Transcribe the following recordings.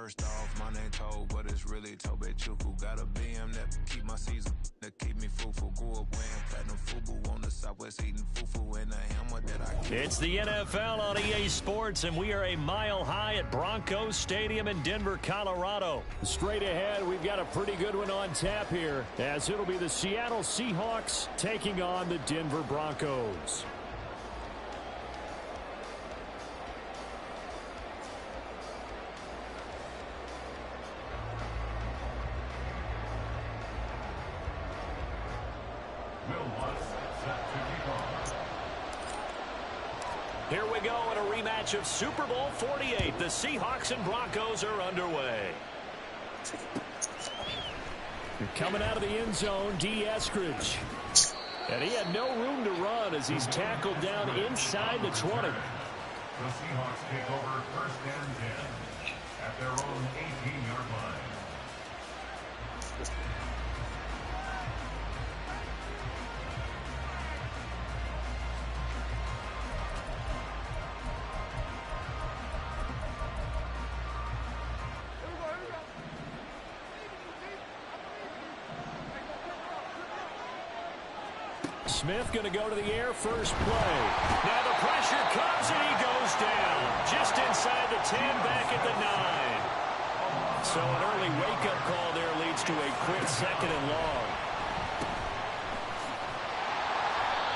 First off, my name told, but it's really Tobe Chuku. Got a BM that keep my season, that keep me fruitful. Grew up wearing platinum FUBU on the Southwest, eating fufu and a hammer that I keep. It's the NFL on EA Sports, and we are a mile high at Broncos Stadium in Denver, Colorado. Straight ahead, we've got a pretty good one on tap here, as it'll be the Seattle Seahawks taking on the Denver Broncos. Here we go in a rematch of Super Bowl 48. The Seahawks and Broncos are underway. Coming out of the end zone, D. Eskridge. And he had no room to run as he's tackled down inside the 20. The Seahawks take over first and 10 at their own 18-yard line. Smith going to go to the air first play. Now the pressure comes and he goes down. Just inside the 10, back at the 9. So an early wake-up call there leads to a quick second and long.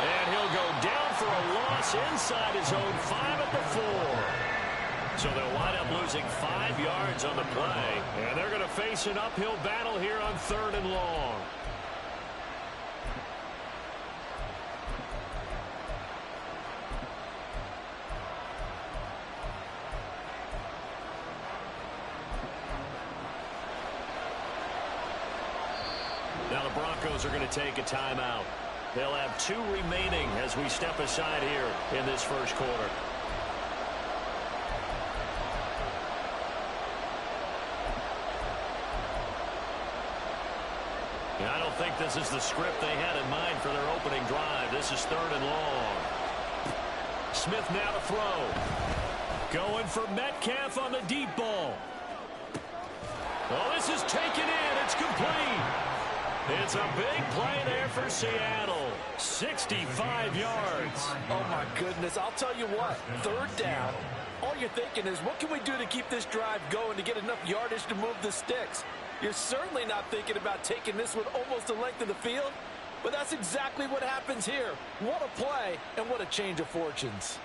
And he'll go down for a loss inside his own 5 at the 4. So they'll wind up losing 5 yards on the play. And they're going to face an uphill battle here on 3rd and long. Now the Broncos are going to take a timeout. They'll have 2 remaining as we step aside here in this first quarter. I don't think this is the script they had in mind for their opening drive. This is 3rd and long. Smith now to throw. Going for Metcalf on the deep ball. Oh, this is taken in. It's complete. It's a big play there for Seattle. 65 yards. Oh, my goodness. I'll tell you what. 3rd down. All you're thinking is, what can we do to keep this drive going to get enough yardage to move the sticks? You're certainly not thinking about taking this one almost the length of the field, but that's exactly what happens here. What a play and what a change of fortunes.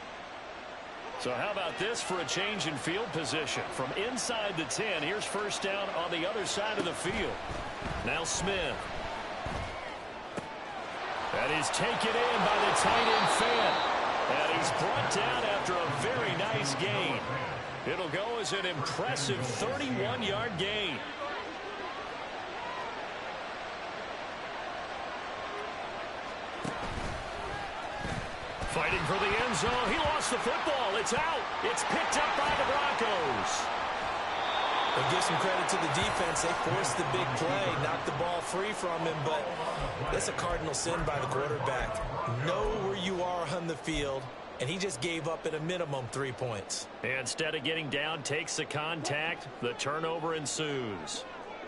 So how about this for a change in field position? From inside the 10, here's first down on the other side of the field. Now Smith. And he's taken in by the tight end Fant. And he's brought down after a very nice gain. It'll go as an impressive 31-yard gain. Fighting for the end zone. He lost the football. It's out. It's picked up by the Broncos. They give some credit to the defense. They forced the big play, knocked the ball free from him, but that's a cardinal sin by the quarterback. Know where you are on the field, and he just gave up at a minimum 3 points. Instead of getting down, takes the contact. The turnover ensues.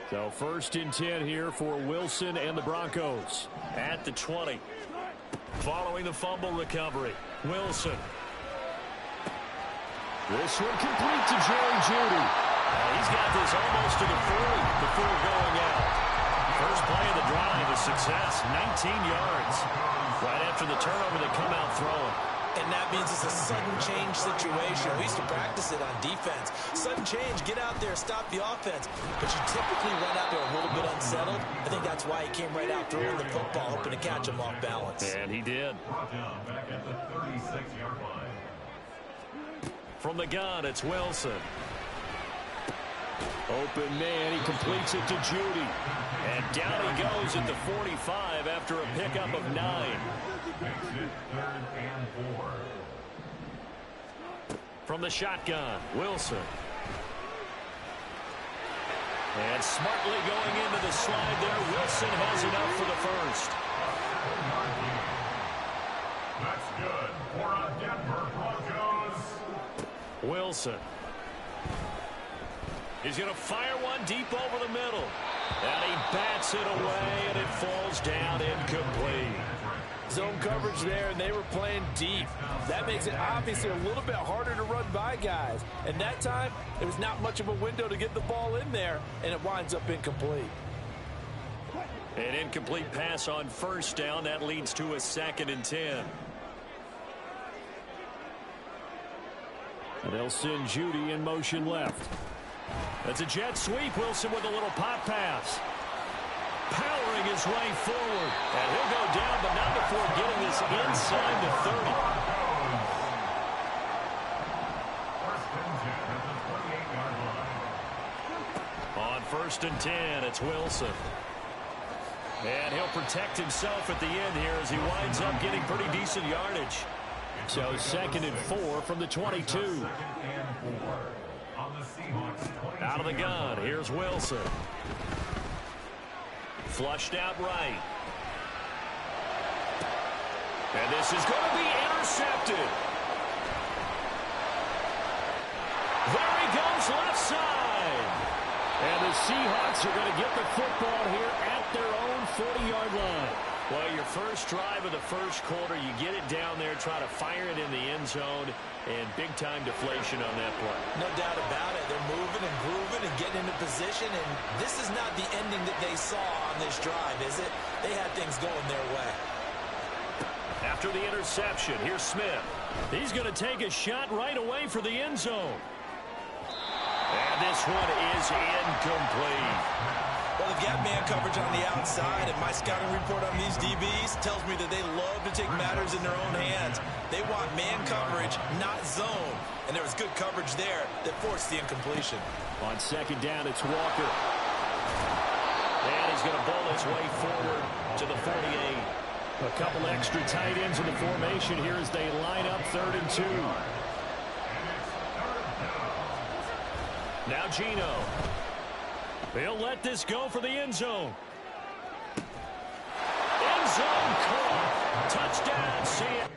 So 1st and 10 here for Wilson and the Broncos at the 20. Following the fumble recovery, Wilson. This one complete to Jerry Jeudy. He's got this almost to the 40 before going out. First play of the drive is success, 19 yards. Right after the turnover, they come out throwing. And that means it's a sudden change situation. We used to practice it on defense. Sudden change, get out there, stop the offense. But you typically run out there a little bit unsettled. I think that's why he came right out throwing the football, hoping to catch him off balance. And he did. Back at the 36-yard line. From the gun, it's Wilson. Open man, he completes it to Jeudy. And down he goes at the 45 after a pickup of 9. Makes it 3rd and 4. From the shotgun, Wilson. And smartly going into the slide there, Wilson has enough for the first. That's good for a Denver Broncos. Wilson. He's going to fire one deep over the middle. And he bats it away, and it falls down incomplete. Zone coverage there, and they were playing deep. That makes it obviously a little bit harder to run by guys. And that time, there was not much of a window to get the ball in there, and it winds up incomplete. An incomplete pass on first down. That leads to a 2nd and 10. And they'll send Judy in motion left. That's a jet sweep. Wilson with a little pop pass. Powering his way forward. And he'll go down, but not before getting this inside the 30. On 1st and 10, it's Wilson. And he'll protect himself at the end here as he winds up getting pretty decent yardage. So 2nd and 4 from the 22. Out of the gun, here's Wilson. Flushed out right. And this is going to be intercepted. There he goes, left side. And the Seahawks are going to get the football here at their own 40-yard line. Well, your first drive of the first quarter, you get it down there, try to fire it in the end zone, and big-time deflation on that play. No doubt about it. They're moving and grooving and getting into position, and this is not the ending that they saw on this drive, is it? They had things going their way. After the interception, here's Smith. He's going to take a shot right away for the end zone. And this one is incomplete. Well, they've got man coverage on the outside, and my scouting report on these DBs tells me that they love to take matters in their own hands. They want man coverage, not zone. And there was good coverage there that forced the incompletion. On 2nd down, it's Walker. And he's going to bowl his way forward to the 48. A couple extra tight ends in the formation here as they line up 3rd and 2. Now Gino. He'll let this go for the end zone. End zone caught. Touchdown, see it.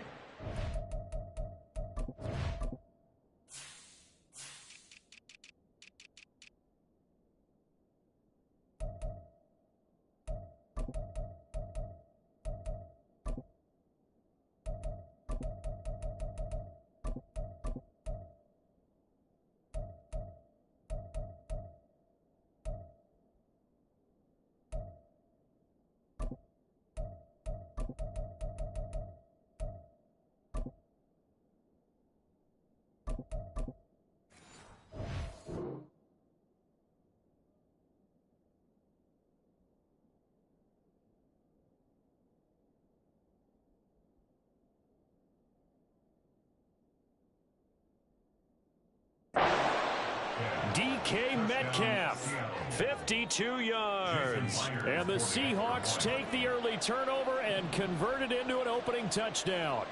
DK Metcalf, 52 yards. And the Seahawks take the early turnover and convert it into an opening touchdown.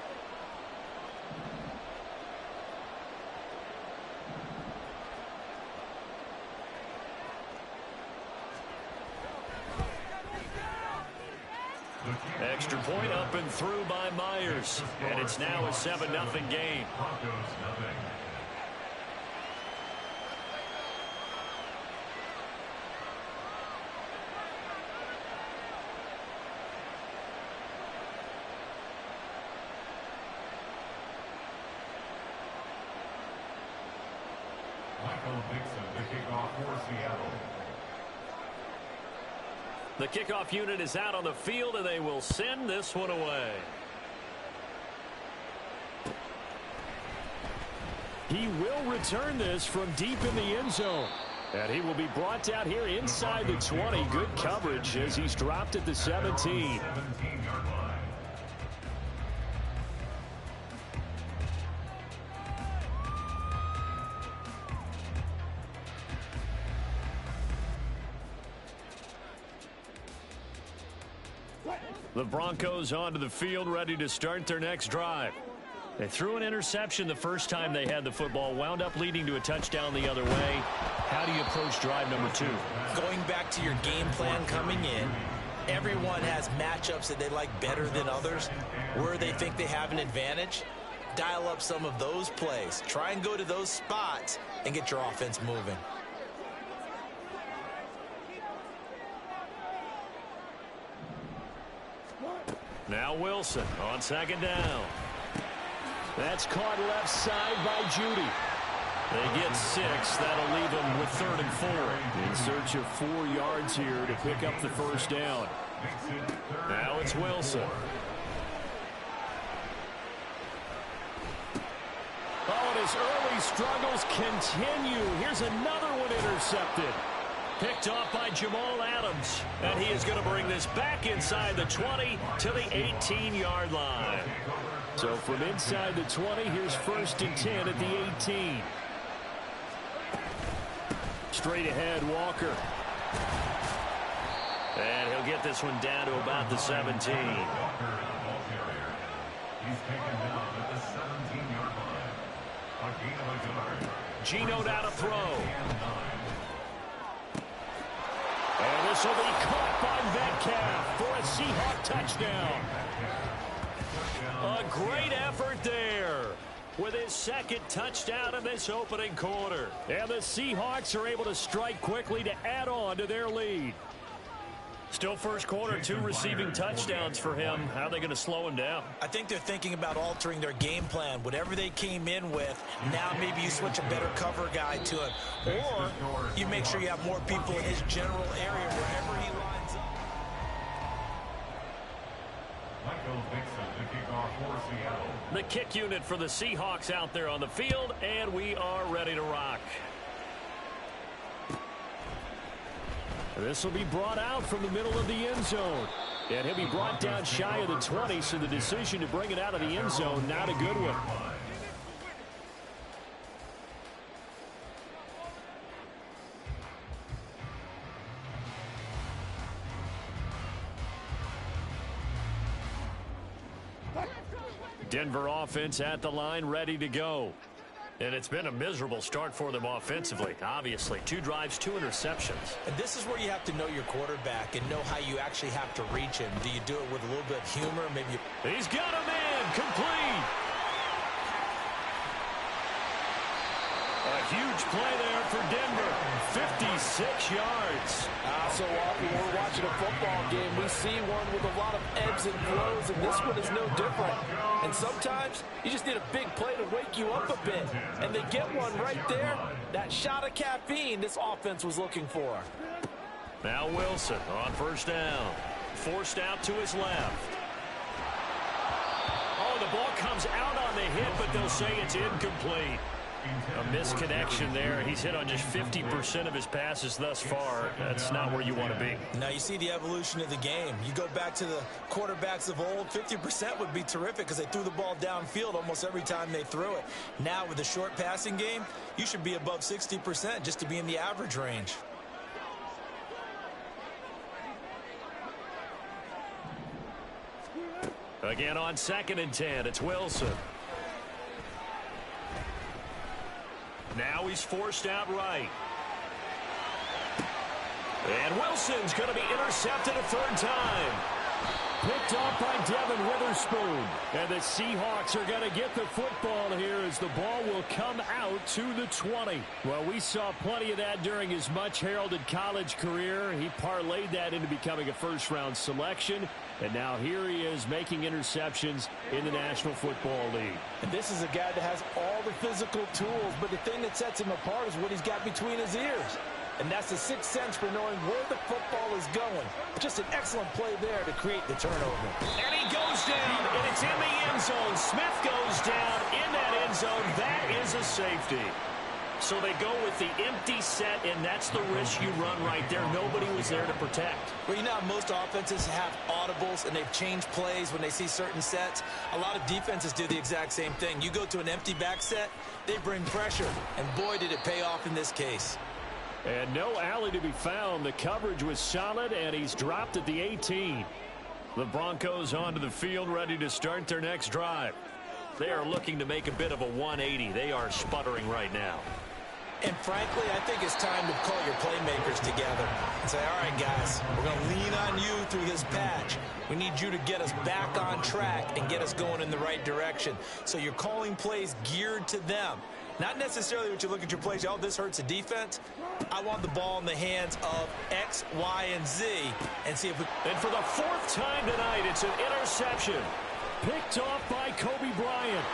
Extra point up and through by Myers. And it's now a 7-0 game. The kickoff unit is out on the field, and they will send this one away. He will return this from deep in the end zone. And he will be brought down here inside the 20. Good coverage as he's dropped at the 17. The Broncos onto the field, ready to start their next drive. They threw an interception the first time they had the football, wound up leading to a touchdown the other way. How do you approach drive number 2? Going back to your game plan coming in, everyone has matchups that they like better than others. Where they think they have an advantage, dial up some of those plays. Try and go to those spots and get your offense moving. Now Wilson on second down. That's caught left side by Judy. They get 6. That'll leave them with 3rd and 4. In search of 4 yards here to pick up the first down. Now it's Wilson. Oh, and his early struggles continue. Here's another one intercepted. Picked off by Jamal Adams. And he is going to bring this back inside the 20 to the 18-yard line. So from inside the 20, here's 1st and 10 at the 18. Straight ahead, Walker. And he'll get this one down to about the 17. He's taken down at the 17-yard line. A gain of a yard. Gino down to throw. And this will be caught by Metcalf for a Seahawk touchdown. A great effort there with his 2nd touchdown in this opening quarter. And the Seahawks are able to strike quickly to add on to their lead. Still first quarter, 2 receiving touchdowns for him. How are they going to slow him down? I think they're thinking about altering their game plan. Whatever they came in with, now maybe you switch a better cover guy to it. Or you make sure you have more people in his general area wherever he lines up. Michael Dixon to kick off for Seattle. The kick unit for the Seahawks out there on the field, and we are ready to rock. This will be brought out from the middle of the end zone. And he'll be brought down shy of the 20, so the decision to bring it out of the end zone, not a good one. Denver offense at the line, ready to go. And it's been a miserable start for them offensively, obviously. 2 drives, 2 interceptions. And this is where you have to know your quarterback and know how you actually have to reach him. Do you do it with a little bit of humor? Maybe He's got him in, complete. A huge play there for Denver. 56 yards. So often when we're watching a football game, we see one with a lot of ebbs and flows, and this one is no different. And sometimes you just need a big play to wake you up a bit. And they get one right there. That shot of caffeine this offense was looking for. Now Wilson on first down. Forced out to his left. Oh, the ball comes out on the hit, but they'll say it's incomplete. A misconnection there. He's hit on just 50% of his passes thus far. That's not where you want to be. Now you see the evolution of the game. You go back to the quarterbacks of old, 50% would be terrific because they threw the ball downfield almost every time they threw it. Now with the short passing game, you should be above 60% just to be in the average range. Again on 2nd and 10, it's Wilson. Now he's forced out right. And Wilson's going to be intercepted a 3rd time. Picked off by Devin Witherspoon. And the Seahawks are going to get the football here as the ball will come out to the 20. Well, we saw plenty of that during his much-heralded college career. He parlayed that into becoming a first-round selection. And now here he is making interceptions in the National Football League. And this is a guy that has all the physical tools, but the thing that sets him apart is what he's got between his ears. And that's the 6th sense for knowing where the football is going. Just an excellent play there to create the turnover. And he goes down, and it's in the end zone. Smith goes down in that end zone. That is a safety. So they go with the empty set, and that's the risk you run right there. Nobody was there to protect. Well, you know how most offenses have audibles, and they've changed plays when they see certain sets. A lot of defenses do the exact same thing. You go to an empty back set, they bring pressure, and boy, did it pay off in this case. And no alley to be found. The coverage was solid, and he's dropped at the 18. The Broncos onto the field, ready to start their next drive. They are looking to make a bit of a 180. They are sputtering right now. And frankly, I think it's time to call your playmakers together and say, all right, guys, we're going to lean on you through this patch. We need you to get us back on track and get us going in the right direction. So you're calling plays geared to them. Not necessarily what you look at your plays, oh, this hurts the defense. I want the ball in the hands of X, Y, and Z and see if we... And for the fourth time tonight, it's an interception. Picked off by Kobe Bryant.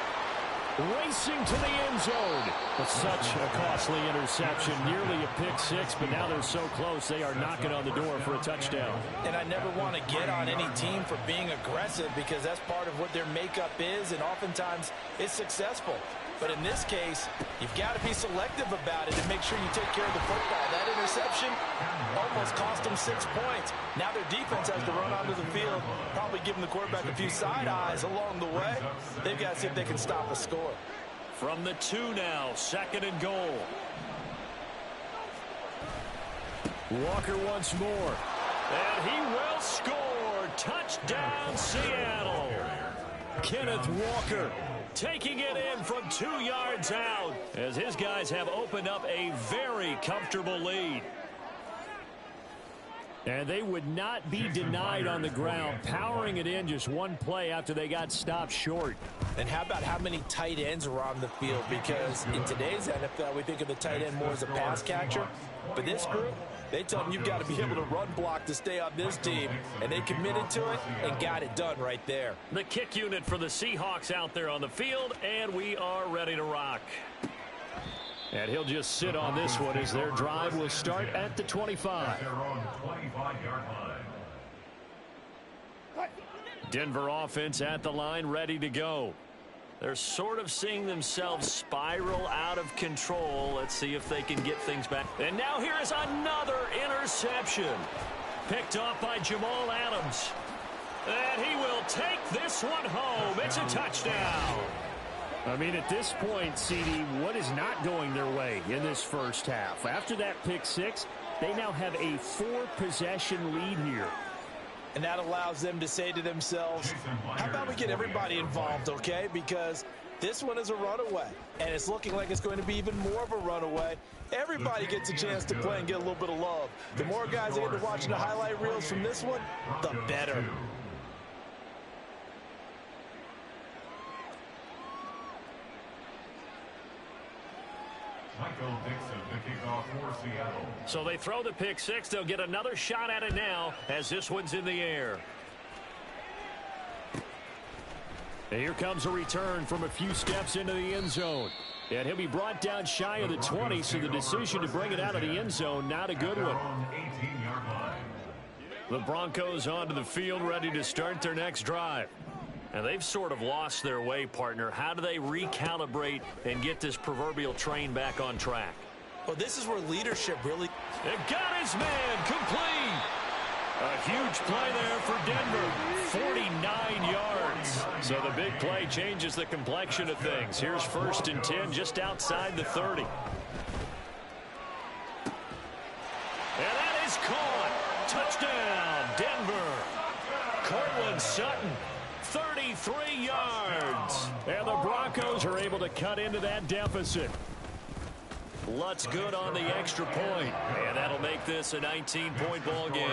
Racing to the end zone. But such a costly interception. Nearly a pick six, but now they're so close they are knocking on the door for a touchdown. And I never want to get on any team for being aggressive because that's part of what their makeup is, and oftentimes it's successful. But in this case, you've got to be selective about it and make sure you take care of the football. That interception almost cost them 6 points. Now their defense has to run onto the field, probably giving the quarterback a few side eyes along the way. They've got to see if they can stop a score. From the 2 now, 2nd and goal. Walker once more. And he will score. Touchdown, Seattle. Kenneth Walker taking it in from 2 yards out as his guys have opened up a very comfortable lead. And they would not be denied on the ground, powering it in just one play after they got stopped short. And how about how many tight ends are on the field? Because in today's NFL, we think of the tight end more as a pass catcher. But this group, they tell them you've got to be able to run block to stay on this team. And they committed to it and got it done right there. The kick unit for the Seahawks out there on the field, and we are ready to rock. And he'll just sit on this one as their drive will start at the 25. Denver offense at the line, ready to go. They're sort of seeing themselves spiral out of control. Let's see if they can get things back. And now here is another interception. Picked off by Jamal Adams. And he will take this one home. It's a touchdown. I mean, at this point, CD, what is not going their way in this first half? After that pick six, they now have a 4-possession lead here. And that allows them to say to themselves, how about we get everybody involved, okay? Because this one is a runaway, and it's looking like it's going to be even more of a runaway. Everybody gets a chance to play and get a little bit of love. The more guys that get to watching the highlight reels from this one, the better. Michael Dixon, the kickoff for Seattle. So they throw the pick six. They'll get another shot at it now as this one's in the air. And here comes a return from a few steps into the end zone. And he'll be brought down shy of the 20, so the decision to bring it out of the end zone, not a good one. The Broncos onto the field, ready to start their next drive. And they've sort of lost their way, partner. How do they recalibrate and get this proverbial train back on track? Well, this is where leadership really... It got his man complete. A huge play there for Denver. 49 yards. So the big play changes the complexion of things. Here's 1st and 10 just outside the 30. And that is caught. Touchdown, Denver. Cortland Sutton. 33 yards. And the Broncos are able to cut into that deficit. Lutz good on the extra point. And that'll make this a 19-point ball game.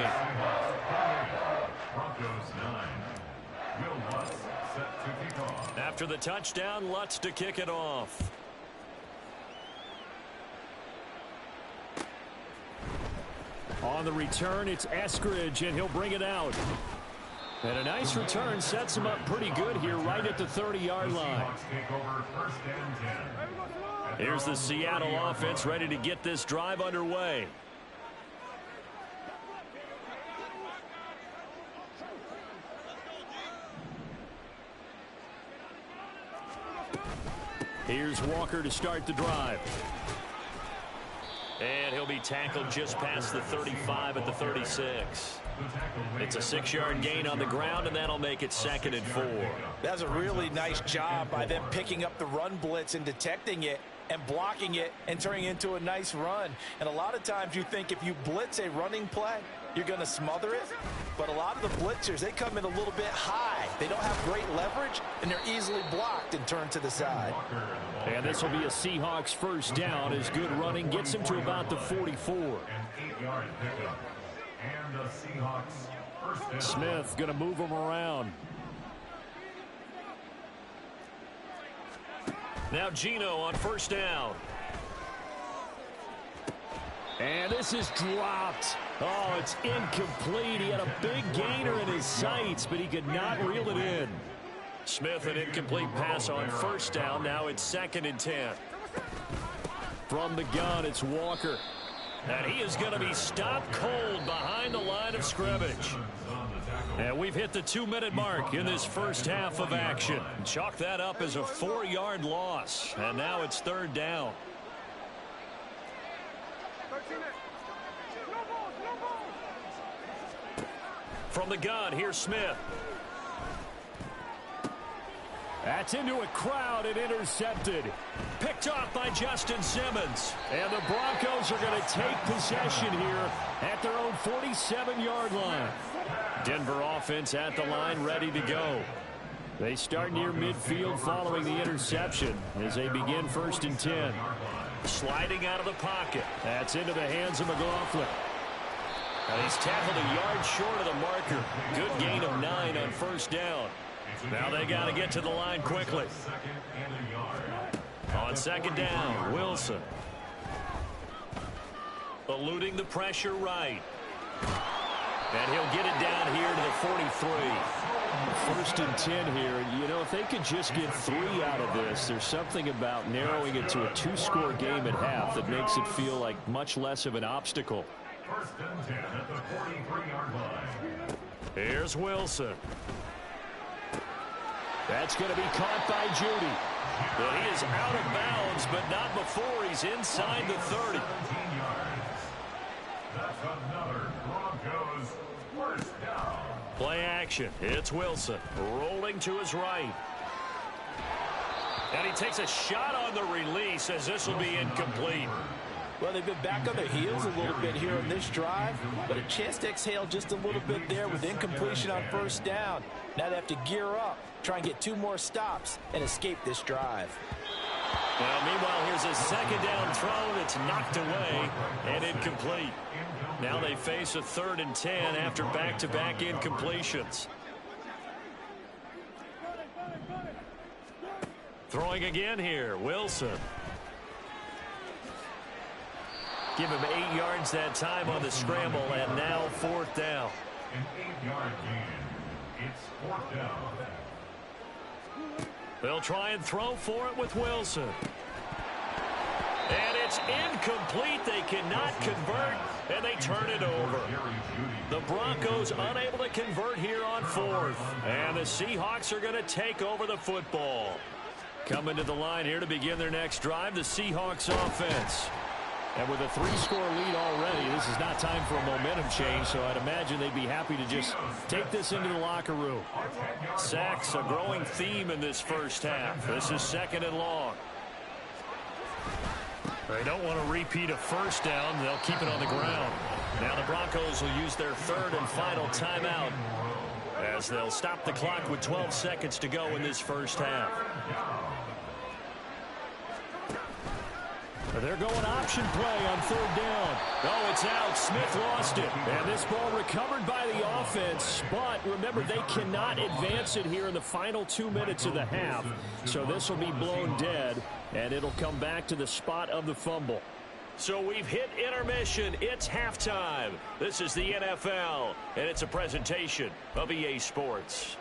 Broncos 9. Will Lutz set to kick off. After the touchdown, Lutz to kick it off. On the return, it's Eskridge, and he'll bring it out. And a nice return sets him up pretty good here right at the 30-yard line. Here's the Seattle offense ready to get this drive underway. Here's Walker to start the drive. And he'll be tackled just past the 35 at the 36. It's a 6-yard gain on the ground, and that'll make it 2nd and 4. That's a really nice job by them picking up the run blitz and detecting it and blocking it and turning it into a nice run. And a lot of times you think if you blitz a running play, you're going to smother it. But a lot of the blitzers, they come in a little bit high. They don't have great leverage, and they're easily blocked and turned to the side. And this will be a Seahawks first down as good running gets him to about the 44. An 8-yard pickup. And the Seahawks first down. Smith going to move him around. Now Gino on first down. And this is dropped. Oh, it's incomplete. He had a big gainer in his sights, but he could not reel it in. Smith, an incomplete pass on first down. Now it's 2nd and 10. From the gun, it's Walker. And he is going to be stopped cold behind the line of scrimmage. And we've hit the 2-minute mark in this first half of action. Chalk that up as a 4-yard loss. And now it's 3rd down. From the gun, here's Smith. That's into a crowd and intercepted. Picked off by Justin Simmons. And the Broncos are going to take possession here at their own 47-yard line. Denver offense at the line, ready to go. They start near midfield following the interception as they begin 1st and 10. Sliding out of the pocket. That's into the hands of McLaughlin. And he's tackled a yard short of the marker. Good gain of 9 on first down. Now they got to get to the line quickly. On 2nd down, Wilson. Eluding the pressure right. And he'll get it down here to the 43. 1st and 10 here. You know, if they could just get 3 out of this, there's something about narrowing it to a 2-score game at half that makes it feel like much less of an obstacle. 1st and 10 at the 43-yard line. Here's Wilson. That's going to be caught by Judy. Well, he is out of bounds, but not before he's inside the 30. 17 yards. That's another Broncos 1st down. Play action. It's Wilson rolling to his right. And he takes a shot on the release as this will be incomplete. Well, they've been back on their heels a little bit here on this drive, but a chance to exhale just a little bit there with incompletion on first down. Now they have to gear up, try and get 2 more stops, and escape this drive. Well, meanwhile, here's a 2nd down throw that's knocked away and incomplete. Now they face a 3rd and 10 after back-to-back incompletions. Throwing again here, Wilson. Give him 8 yards that time on the scramble, and now 4th down. An 8-yard gain. It's 4th down. They'll try and throw for it with Wilson. And it's incomplete. They cannot convert, and they turn it over. The Broncos unable to convert here on 4th. And the Seahawks are going to take over the football. Coming to the line here to begin their next drive, the Seahawks offense. And with a 3-score lead already, this is not time for a momentum change, so I'd imagine they'd be happy to just take this into the locker room. Sacks, a growing theme in this first half. This is 2nd and long. They don't want to repeat a first down. They'll keep it on the ground. Now the Broncos will use their 3rd and final timeout as they'll stop the clock with 12 seconds to go in this first half. They're going option play on 3rd down. Oh, it's out. Smith lost it. And this ball recovered by the offense. But remember, they cannot advance it here in the final 2 minutes of the half. So this will be blown dead, and it'll come back to the spot of the fumble. So we've hit intermission. It's halftime. This is the NFL, and it's a presentation of EA Sports.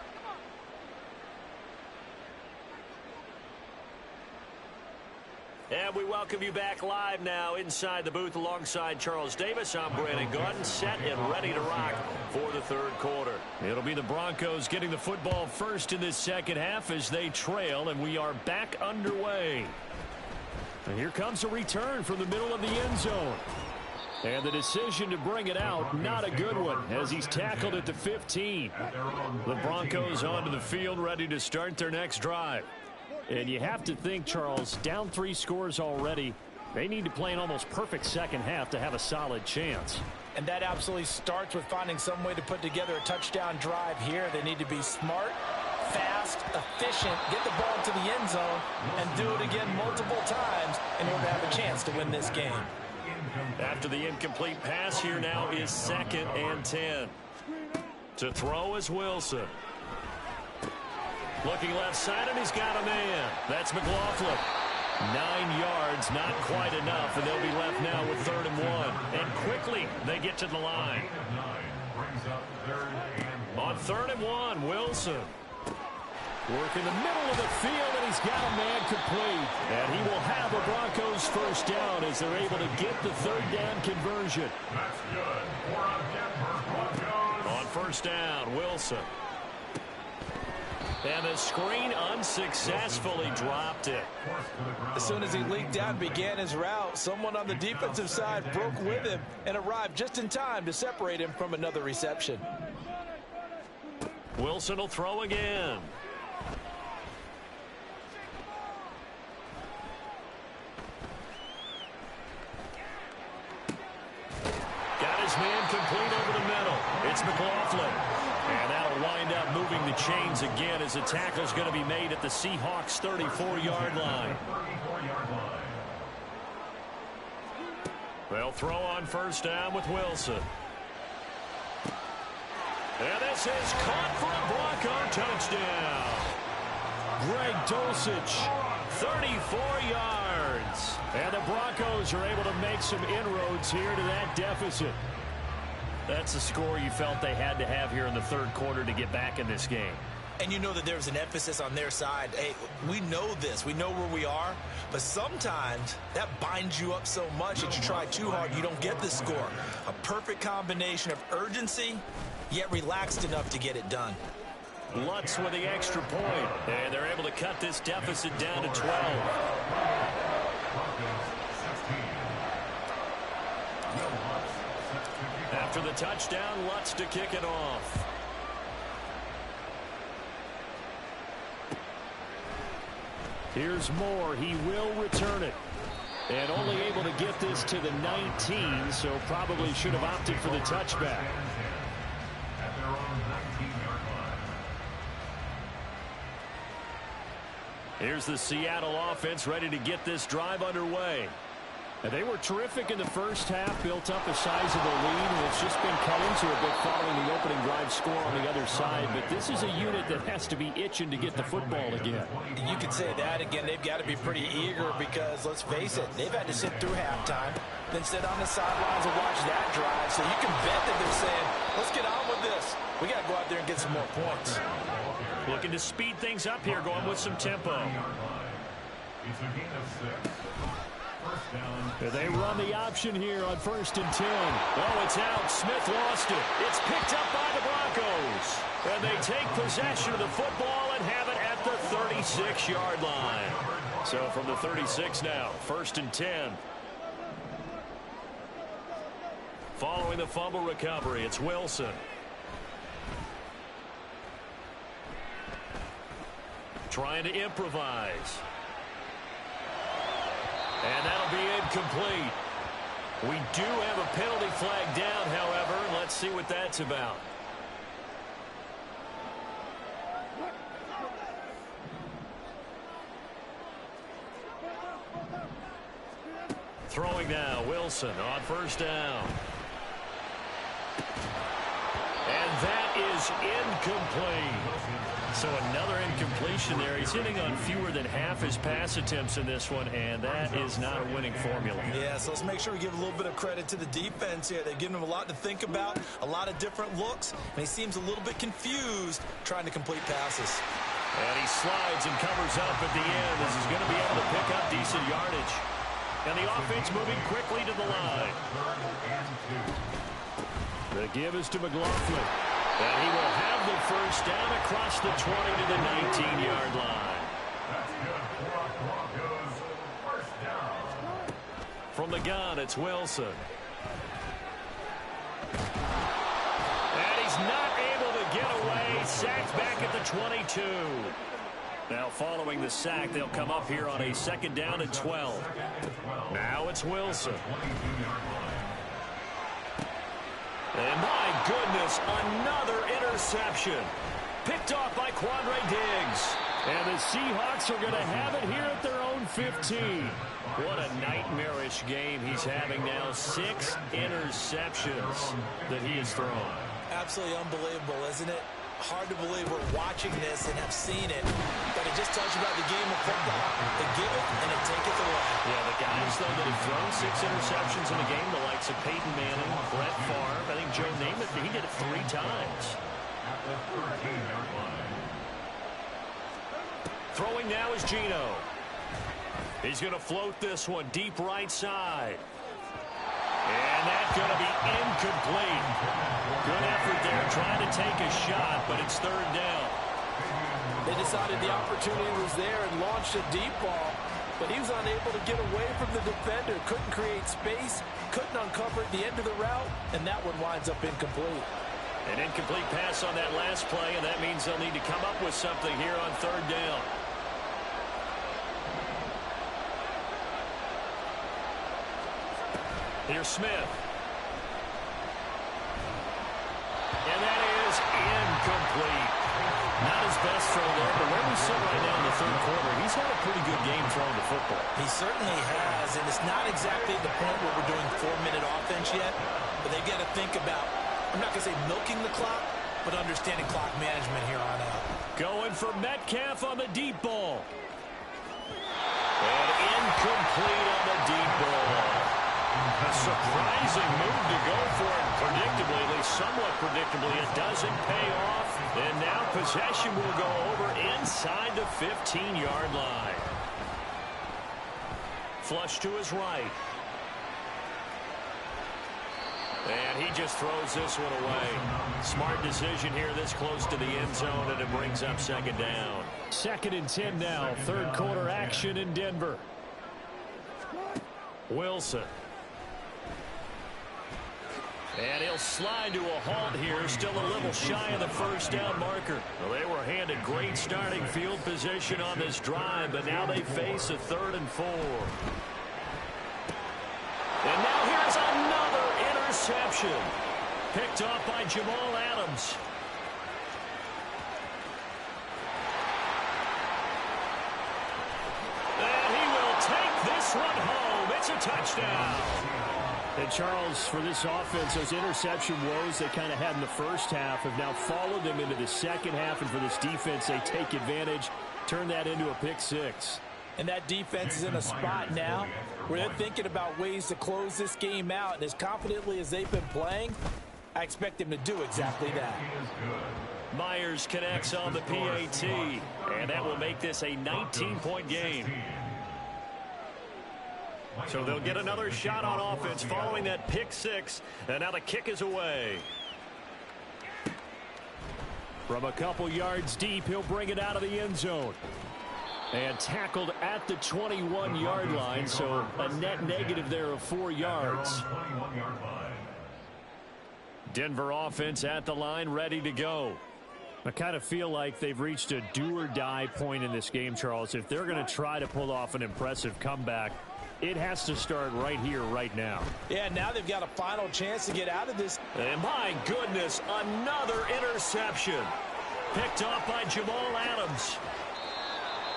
And we welcome you back live now inside the booth alongside Charles Davis. I'm Brandon Gaudin, set and ready to rock for the 3rd quarter. It'll be the Broncos getting the football first in this second half as they trail, and we are back underway. And here comes a return from the middle of the end zone. And the decision to bring it out, not a good one, as he's tackled at the 15. The Broncos onto the field, ready to start their next drive. And you have to think, Charles, down 3 scores already. They need to play an almost perfect second half to have a solid chance. And that absolutely starts with finding some way to put together a touchdown drive here. They need to be smart, fast, efficient, get the ball into the end zone, and do it again multiple times in order to have a chance to win this game. After the incomplete pass, here now is 2nd and 10. To throw is Wilson. Looking left side, and he's got a man. That's McLaughlin. 9 yards, not quite enough, and they'll be left now with 3rd and 1. And quickly, they get to the line. On 3rd and 1, Wilson. Work in the middle of the field, and he's got a man complete. And he will have a Broncos first down as they're able to get the 3rd down conversion. That's good for a Denver Broncos. On 1st down, Wilson. And the screen unsuccessfully dropped it. As soon as he leaked out and began his route, someone on the defensive side broke with him and arrived just in time to separate him from another reception. Wilson will throw again. Got his man complete over the middle. It's McLaughlin. And that'll wind up moving the chains again as the tackle's going to be made at the Seahawks' 34-yard line. They'll throw on 1st down with Wilson. And this is caught for a Bronco touchdown. Greg Dulcich, 34 yards. And the Broncos are able to make some inroads here to that deficit. That's the score you felt they had to have here in the 3rd quarter to get back in this game. And you know that there's an emphasis on their side. Hey, we know this. We know where we are. But sometimes that binds you up so much that you try too hard, you don't get the score. A perfect combination of urgency, yet relaxed enough to get it done. Lutz with the extra point. And they're able to cut this deficit down to 12. After the touchdown, Lutz to kick it off. Here's Moore. He will return it. And only able to get this to the 19, so probably should have opted for the touchback. Here's the Seattle offense ready to get this drive underway. And they were terrific in the first half, built up a sizable lead, and it's just been cut into a bit following the opening drive score on the other side. But this is a unit that has to be itching to get the football again. You could say that again. They've got to be pretty eager because, let's face it, they've had to sit through halftime, then sit on the sidelines and watch that drive. So you can bet that they're saying, let's get on with this. We got to go out there and get some more points. Looking to speed things up here, going with some tempo. It's a gain of 6. They run the option here on 1st and 10. Oh, it's out. Smith lost it. It's picked up by the Broncos. And they take possession of the football and have it at the 36-yard line. So from the 36 now, 1st and 10. Following the fumble recovery, it's Wilson. Trying to improvise. And that'll be incomplete. We do have a penalty flag down, however. Let's see what that's about. Throwing now, Wilson on 1st down. And that is incomplete. So another incompletion there. He's hitting on fewer than half his pass attempts in this one, and that is not a winning formula. Yeah, so let's make sure we give a little bit of credit to the defense here. They've given him a lot to think about, a lot of different looks, and he seems a little bit confused trying to complete passes. And he slides and covers up at the end as he's going to be able to pick up decent yardage. And the offense moving quickly to the line. The give is to McLaughlin. And he will have the first down across the 20 to the 19-yard line. That's good for Broncos. First down. From the gun, it's Wilson. And he's not able to get away. Sacked back at the 22. Now following the sack, they'll come up here on a 2nd down and 12. Now it's Wilson. And my goodness, another interception. Picked off by Quandre Diggs. And the Seahawks are going to have it here at their own 15. What a nightmarish game he's having now. 6 interceptions that he has thrown. Absolutely unbelievable, isn't it? hard to believe we're watching this and have seen it, but it just tells you about the game of football. They give it and they take it away. Yeah, the guys, though, that have thrown 6 interceptions in a game, the likes of Peyton Manning, Brett Favre, I think Joe Namath, he did it 3 times. Throwing now is Gino. He's going to float this one deep right side. And that's going to be incomplete. Good effort there trying to take a shot, but it's 3rd down. They decided the opportunity was there and launched a deep ball, but he was unable to get away from the defender. Couldn't create space, couldn't uncover the end of the route, and that one winds up incomplete. An incomplete pass on that last play, and that means they'll need to come up with something here on 3rd down. Here's Smith. And that is incomplete. Not his best throw there, but where we sit right now in the 3rd quarter, he's had a pretty good game throwing the football. He certainly has, and it's not exactly the point where we're doing 4-minute offense yet, but they've got to think about, I'm not going to say milking the clock, but understanding clock management here on out. Going for Metcalf on the deep ball. And incomplete on the deep ball. A surprising move to go for it predictably, at least somewhat predictably. It doesn't pay off. And now possession will go over inside the 15-yard line. Flush to his right. And he just throws this one away. Smart decision here this close to the end zone, and it brings up 2nd down. 2nd and 10 now. 3rd quarter action in Denver. Wilson. And he'll slide to a halt here, still a little shy of the 1st down marker. Well, they were handed great starting field position on this drive, but now they face a 3rd and 4. And now here's another interception. Picked off by Jamal Adams. And he will take this one home. It's a touchdown. And Charles, for this offense, those interception woes they kind of had in the first half have now followed them into the second half. And for this defense, they take advantage, turn that into a pick 6. And that defense is in a spot now where they're thinking about ways to close this game out. And as confidently as they've been playing, I expect them to do exactly that. Myers connects on the PAT, and that will make this a 19-point game. So they'll get another shot on offense following that pick 6, and now the kick is away. From a couple yards deep, he'll bring it out of the end zone. And tackled at the 21-yard line, so a net negative there of 4 yards. Denver offense at the line, ready to go. I kind of feel like they've reached a do-or-die point in this game, Charles. If they're going to try to pull off an impressive comeback, it has to start right here, right now. Yeah, now they've got a final chance to get out of this. And my goodness, another interception. Picked off by Jamal Adams.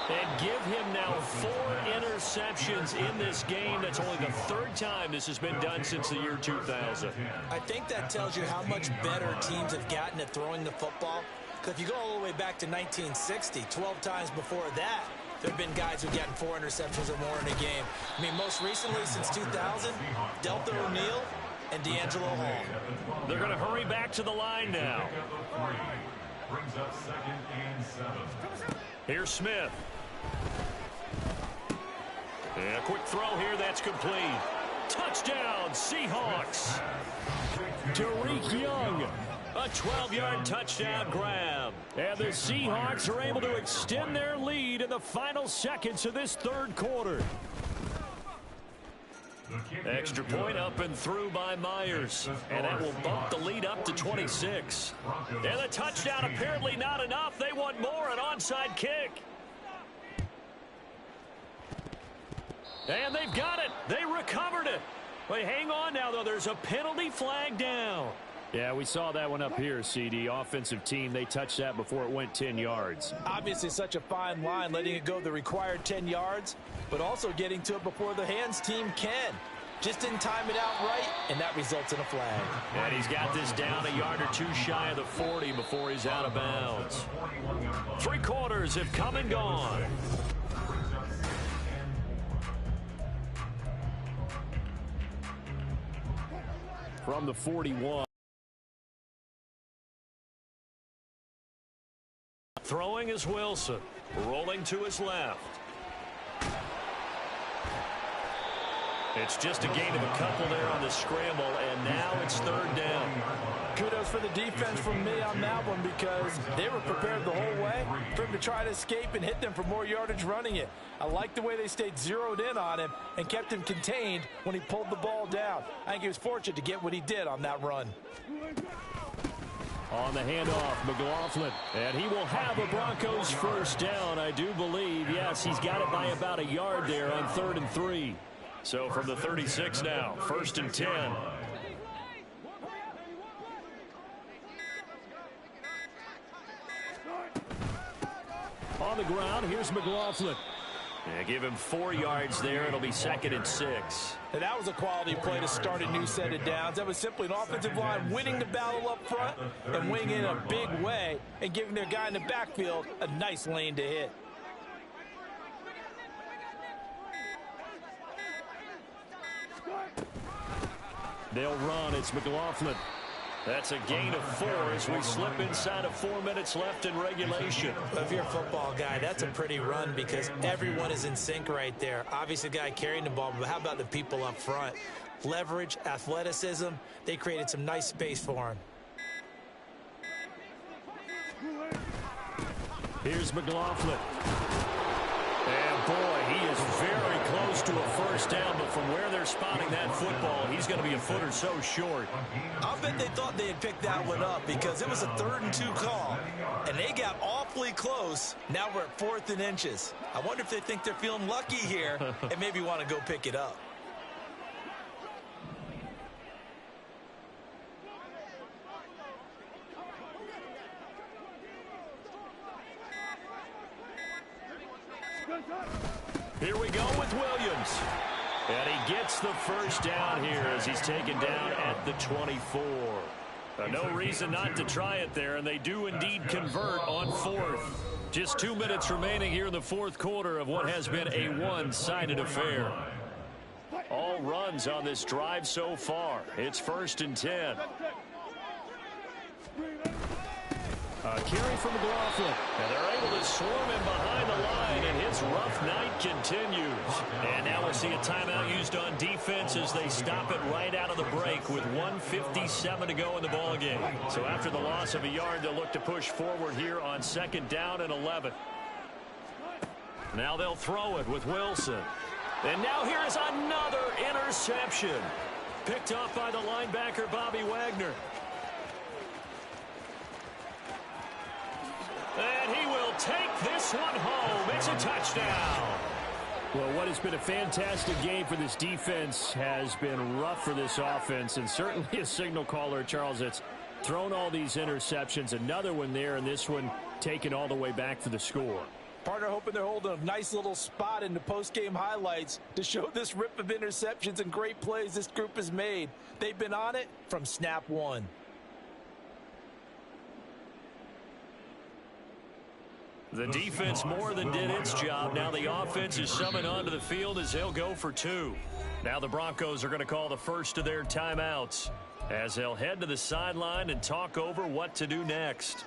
And give him now 4 interceptions in this game. That's only the 3rd time this has been done since the year 2000. I think that tells you how much better teams have gotten at throwing the football. Because if you go all the way back to 1960, 12 times before that, there have been guys who've gotten 4 interceptions or more in a game. I mean, most recently since 2000, Delta O'Neal and D'Angelo Hall. They're going to hurry back to the line now. Brings up 2nd and 7. Here's Smith. And a quick throw here, that's complete. Touchdown, Seahawks. Tariq Young, a 12-yard touchdown grab. And the Seahawks are able to extend their lead in the final seconds of this 3rd quarter. Extra point up and through by Myers. And that will bump the lead up to 26. And the touchdown apparently not enough. They want more, an onside kick. And they've got it. They recovered it. But hang on now, though. There's a penalty flag down. Yeah, we saw that one up here, CD. Offensive team, they touched that before it went 10 yards. Obviously such a fine line, letting it go the required 10 yards, but also getting to it before the hands team can. Just didn't time it out right, and that results in a flag. And he's got this down a yard or two shy of the 40 before he's out of bounds. 3 quarters have come and gone. From the 41. Throwing is Wilson. Rolling to his left. It's just a gain of a couple there on the scramble, and now it's 3rd down. Kudos for the defense from me on that one because they were prepared the whole way for him to try to escape and hit them for more yardage running it. I like the way they stayed zeroed in on him and kept him contained when he pulled the ball down. I think he was fortunate to get what he did on that run. On the handoff, McLaughlin, and he will have a Broncos 1st down, I do believe. Yes, he's got it by about a yard there on 3rd and 3. So from the 36 now, 1st and 10. On the ground, here's McLaughlin. Yeah, give him 4 yards there. It'll be 2nd and 6. And that was a quality play to start a new set of downs. That was simply an offensive line winning the battle up front and winning in a big way and giving their guy in the backfield a nice lane to hit. They'll run. It's McLaughlin. That's a gain of 4 as we slip inside of 4 minutes left in regulation. If you're a football guy, that's a pretty run because everyone is in sync right there. Obviously, the guy carrying the ball, but how about the people up front? Leverage, athleticism, they created some nice space for him. Here's McLaughlin. And boy, he is very close to a 1st down, but from where they're spotting that football, he's going to be a foot or so short. I'll bet they thought they had picked that one up because it was a 3rd and 2 call, and they got awfully close. Now we're at 4th and inches. I wonder if they think they're feeling lucky here and maybe want to go pick it up. Here we go with Williams. And he gets the 1st down here as he's taken down at the 24. No reason not to try it there, and they do indeed convert on 4th. Just 2 minutes remaining here in the 4th quarter of what has been a one-sided affair. All runs on this drive so far. It's 1st and 10. A carry from McLaughlin. And they're able to swarm him behind the line, and his rough night continues. And now we'll see a timeout used on defense as they stop it right out of the break with 1:57 to go in the ballgame. So after the loss of a yard, they'll look to push forward here on 2nd down and 11. Now they'll throw it with Wilson. And now here's another interception. Picked off by the linebacker, Bobby Wagner. And he will take this one home. It's a touchdown. Well, what has been a fantastic game for this defense has been rough for this offense, and certainly a signal caller, Charles, that's thrown all these interceptions. Another one there, and this one taken all the way back for the score. Partner hoping they're holding a nice little spot in the post-game highlights to show this rip of interceptions and great plays this group has made. They've been on it from snap one. The defense more than did its job. Now the offense is summoned onto the field as they'll go for 2. Now the Broncos are going to call the first of their timeouts as they'll head to the sideline and talk over what to do next.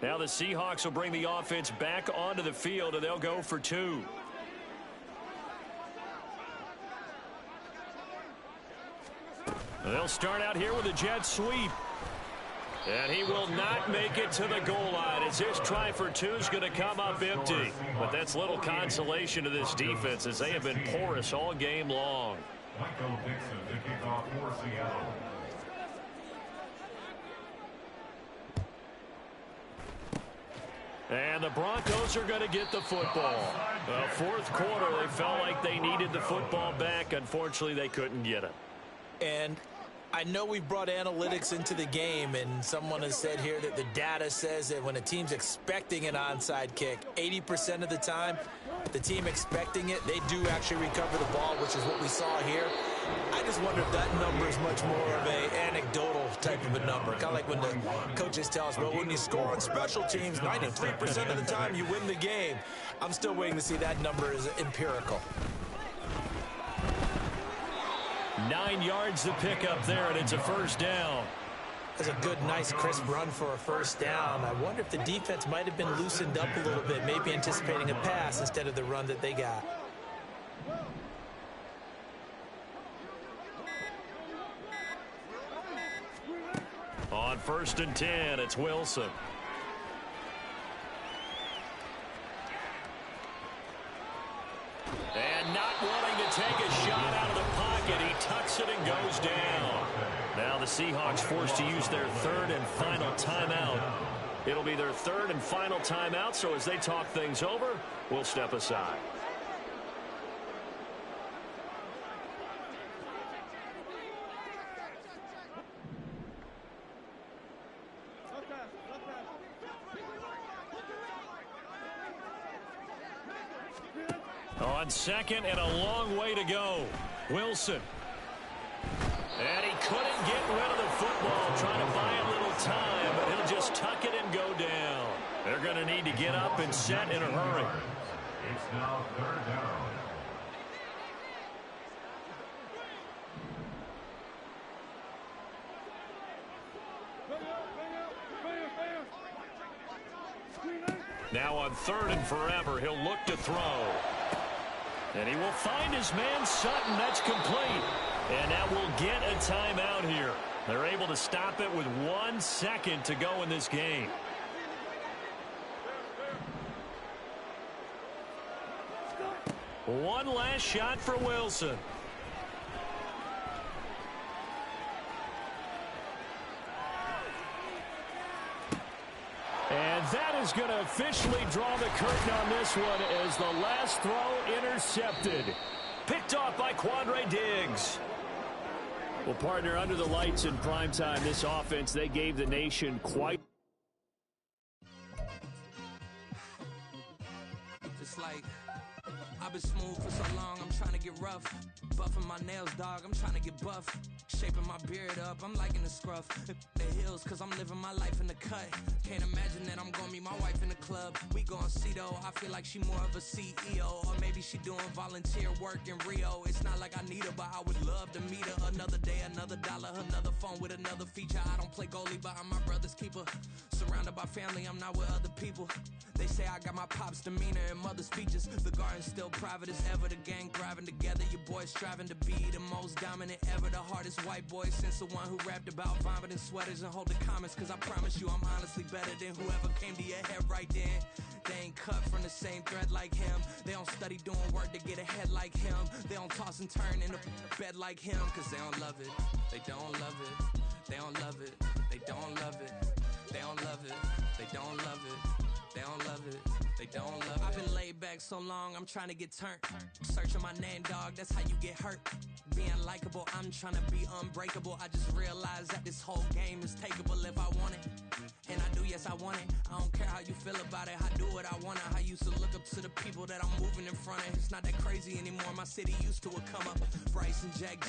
Now the Seahawks will bring the offense back onto the field, and they'll go for 2. They'll start out here with a jet sweep. And he will not make it to the goal line as his try for 2 is going to come up empty. But that's little consolation to this defense as they have been porous all game long. Michael Dixon to kick off for Seattle. And the Broncos are going to get the football. Well, 4th quarter, they felt like they needed the football back. Unfortunately, they couldn't get it. And I know we've brought analytics into the game, and someone has said here that the data says that when a team's expecting an onside kick, 80% of the time, the team expecting it, they do actually recover the ball, which is what we saw here. I just wonder if that number is much more of an anecdotal type of a number. Kind of like when the coaches tell us, well, when you score on special teams, 93% of the time you win the game. I'm still waiting to see that number is empirical. 9 yards to pick up there, and it's a first down. That's a good, nice, crisp run for a first down. I wonder if the defense might have been loosened up a little bit, maybe anticipating a pass instead of the run that they got. On 1st and 10, it's Wilson. And not wanting to take a shot out of the pocket, he tucks it and goes down. Now the Seahawks forced to use their 3rd and final timeout. It'll be their 3rd and final timeout, so as they talk things over, we'll step aside. On 2nd and a long way to go. Wilson. And he couldn't get rid of the football, trying to buy a little time, but he'll just tuck it and go down. They're going to need to get up and set in a hurry. It's now 3rd down. Now on 3rd and forever, he'll look to throw. And he will find his man Sutton. That's complete. And that will get a timeout here. They're able to stop it with 1 second to go in this game. One last shot for Wilson. And that is going to officially draw the curtain on this one as the last throw intercepted. Picked off by Quandre Diggs. Well, partner, under the lights in primetime, this offense, they gave the nation quite. Just like I've been smooth for so long, I'm trying to get rough. Buffing my nails, dog, I'm trying to get buff. Shaping my beard up, I'm liking the scruff. The hills, cause I'm living my life in the cut. Can't imagine that I'm gonna meet my wife in the club. We gon' see though, I feel like she more of a CEO. Or maybe she doing volunteer work in Rio. It's not like I need her, but I would love to meet her. Another day, another dollar, another phone with another feature. I don't play goalie, but I'm my brother's keeper. Surrounded by family, I'm not with other people. They say I got my pop's demeanor and mother's features. The garden's still private as ever. The gang thriving together. Your boys striving to be the most dominant ever. The hardest white boy since the one who rapped about vomiting sweaters and hold the comments. Cause I promise you I'm honestly better than whoever came to your head right then. They ain't cut from the same thread like him. They don't study doing work to get ahead like him. They don't toss and turn in a bed like him. Cause they don't love it. They don't love it. They don't love it. They don't love it. They don't love it. They don't love it. They don't love it. They don't love it. I've been laid back so long, I'm trying to get turned. Searching my name, dog, that's how you get hurt. Being likable, I'm trying to be unbreakable. I just realized that this whole game is takeable if I want it. And I do, yes, I want it. I don't care how you feel about it. I do what I want. I used to look up to the people that I'm moving in front of. It's not that crazy anymore. My city used to a come up. Bryce and Jack